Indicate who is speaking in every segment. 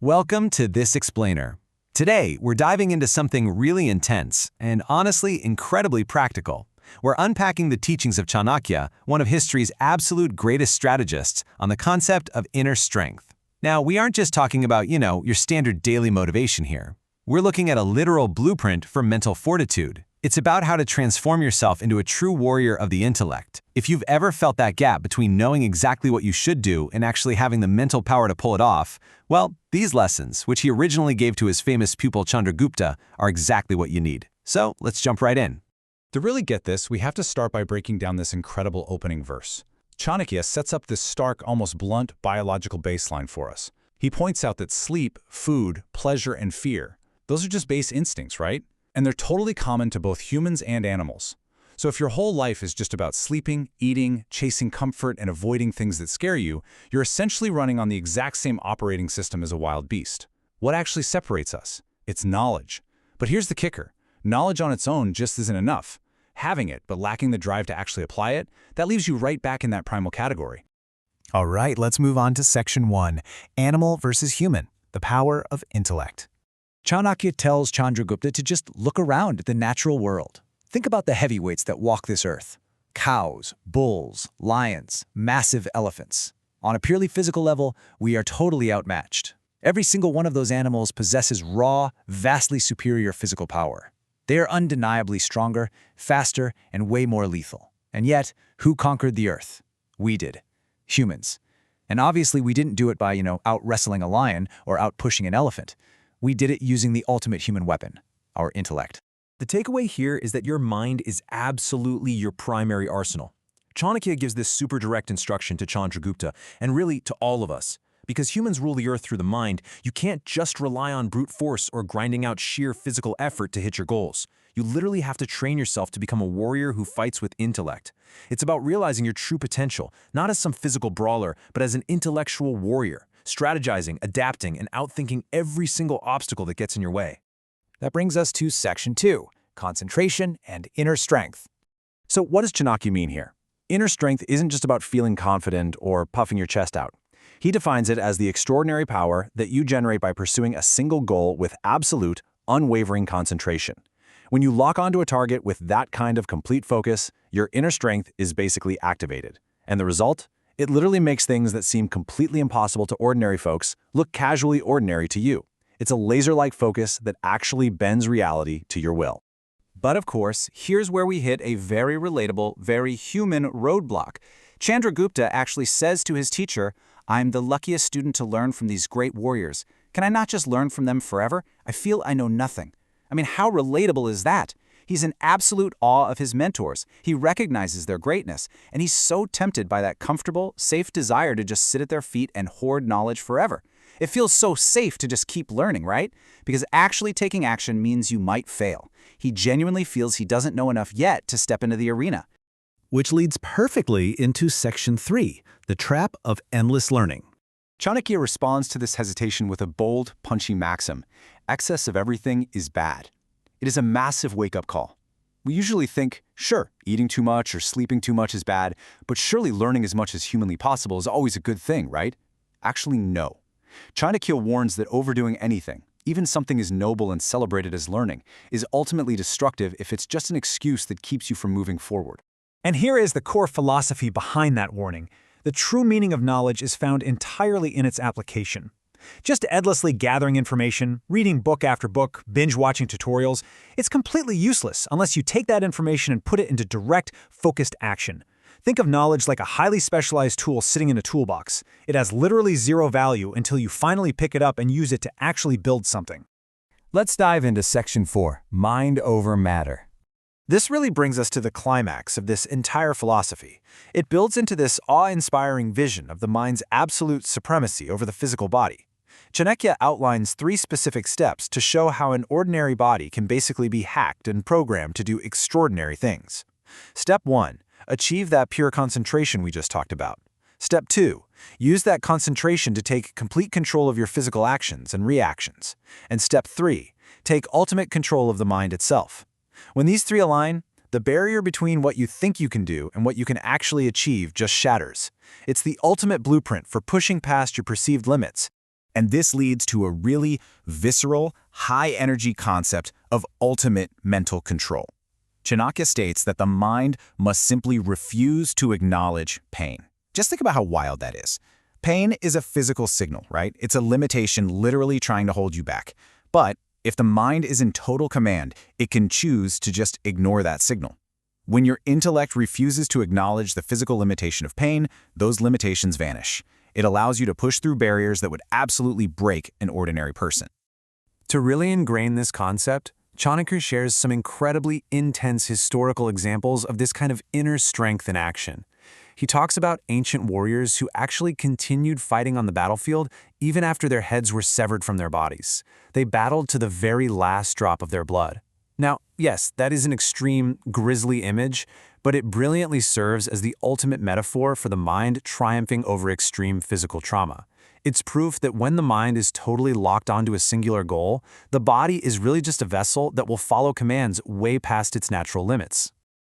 Speaker 1: Welcome to This Explainer. Today, we're diving into something really intense and honestly incredibly practical. We're unpacking the teachings of Chanakya, one of history's absolute greatest strategists, on the concept of inner strength. Now, we aren't just talking about, your standard daily motivation here. We're looking at a literal blueprint for mental fortitude. It's about how to transform yourself into a true warrior of the intellect. If you've ever felt that gap between knowing exactly what you should do and actually having the mental power to pull it off, well, these lessons, which he originally gave to his famous pupil Chandragupta, are exactly what you need. So let's jump right in.
Speaker 2: To really get this, we have to start by breaking down this incredible opening verse. Chanakya sets up this stark, almost blunt biological baseline for us. He points out that sleep, food, pleasure, and fear, those are just base instincts, right? And they're totally common to both humans and animals. So if your whole life is just about sleeping, eating, chasing comfort, and avoiding things that scare you, you're essentially running on the exact same operating system as a wild beast. What actually separates us? It's knowledge. But here's the kicker. Knowledge on its own just isn't enough. Having it, but lacking the drive to actually apply it, that leaves you right back in that primal category.
Speaker 3: All right, let's move on to Section 1, Animal versus Human, the Power of Intellect. Chanakya tells Chandragupta to just look around at the natural world. Think about the heavyweights that walk this earth. Cows, bulls, lions, massive elephants. On a purely physical level, we are totally outmatched. Every single one of those animals possesses raw, vastly superior physical power. They are undeniably stronger, faster, and way more lethal. And yet, who conquered the earth? We did. Humans. And obviously we didn't do it by, out-wrestling a lion or out-pushing an elephant. We did it using the ultimate human weapon, our intellect.
Speaker 4: The takeaway here is that your mind is absolutely your primary arsenal. Chanakya gives this super direct instruction to Chandragupta, and really to all of us. Because humans rule the earth through the mind, you can't just rely on brute force or grinding out sheer physical effort to hit your goals. You literally have to train yourself to become a warrior who fights with intellect. It's about realizing your true potential, not as some physical brawler, but as an intellectual warrior, strategizing, adapting, and outthinking every single obstacle that gets in your way.
Speaker 3: That brings us to Section 2, Concentration and Inner Strength.
Speaker 1: So what does Chanakya mean here? Inner strength isn't just about feeling confident or puffing your chest out. He defines it as the extraordinary power that you generate by pursuing a single goal with absolute, unwavering concentration. When you lock onto a target with that kind of complete focus, your inner strength is basically activated. And the result? It literally makes things that seem completely impossible to ordinary folks look casually ordinary to you. It's a laser-like focus that actually bends reality to your will.
Speaker 5: But of course, here's where we hit a very relatable, very human roadblock. Chandragupta actually says to his teacher, "I'm the luckiest student to learn from these great warriors. Can I not just learn from them forever? I feel I know nothing." I mean, how relatable is that? He's in absolute awe of his mentors. He recognizes their greatness, and he's so tempted by that comfortable, safe desire to just sit at their feet and hoard knowledge forever. It feels so safe to just keep learning, right? Because actually taking action means you might fail. He genuinely feels he doesn't know enough yet to step into the arena.
Speaker 3: Which leads perfectly into Section 3, the Trap of Endless Learning.
Speaker 5: Chanakya responds to this hesitation with a bold, punchy maxim: excess of everything is bad. It is a massive wake-up call. We usually think, sure, eating too much or sleeping too much is bad, but surely learning as much as humanly possible is always a good thing, right? Actually, no. Chanakya warns that overdoing anything, even something as noble and celebrated as learning, is ultimately destructive if it's just an excuse that keeps you from moving forward.
Speaker 6: And here is the core philosophy behind that warning. The true meaning of knowledge is found entirely in its application. Just endlessly gathering information, reading book after book, binge-watching tutorials, it's completely useless unless you take that information and put it into direct, focused action. Think of knowledge like a highly specialized tool sitting in a toolbox. It has literally zero value until you finally pick it up and use it to actually build something.
Speaker 1: Let's dive into Section 4, Mind over Matter. This really brings us to the climax of this entire philosophy. It builds into this awe-inspiring vision of the mind's absolute supremacy over the physical body. Chanakya outlines 3 specific steps to show how an ordinary body can basically be hacked and programmed to do extraordinary things. Step 1. Achieve that pure concentration we just talked about. Step 2. Use that concentration to take complete control of your physical actions and reactions. And Step 3. Take ultimate control of the mind itself. When these 3 align, the barrier between what you think you can do and what you can actually achieve just shatters. It's the ultimate blueprint for pushing past your perceived limits
Speaker 3: And this leads to a really visceral, high-energy concept of ultimate mental control. Chanakya states that the mind must simply refuse to acknowledge pain. Just think about how wild that is. Pain is a physical signal, right? It's a limitation literally trying to hold you back. But if the mind is in total command, it can choose to just ignore that signal. When your intellect refuses to acknowledge the physical limitation of pain, those limitations vanish. It allows you to push through barriers that would absolutely break an ordinary person.
Speaker 1: To really ingrain this concept, Chanakya shares some incredibly intense historical examples of this kind of inner strength in action. He talks about ancient warriors who actually continued fighting on the battlefield even after their heads were severed from their bodies. They battled to the very last drop of their blood. Now, yes, that is an extreme, grisly image, but it brilliantly serves as the ultimate metaphor for the mind triumphing over extreme physical trauma. It's proof that when the mind is totally locked onto a singular goal, the body is really just a vessel that will follow commands way past its natural limits.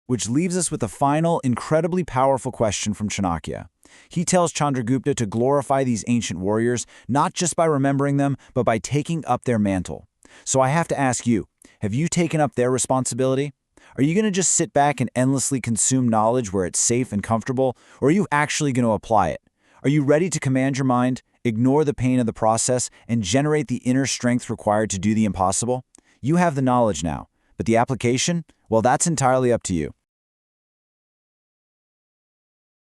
Speaker 5: Which leaves us with a final, incredibly powerful question from Chanakya. He tells Chandragupta to glorify these ancient warriors, not just by remembering them, but by taking up their mantle. So I have to ask you, have you taken up their responsibility? Are you going to just sit back and endlessly consume knowledge where it's safe and comfortable, or are you actually going to apply it? Are you ready to command your mind, ignore the pain of the process, and generate the inner strength required to do the impossible? You have the knowledge now, but the application? Well, that's entirely up to you.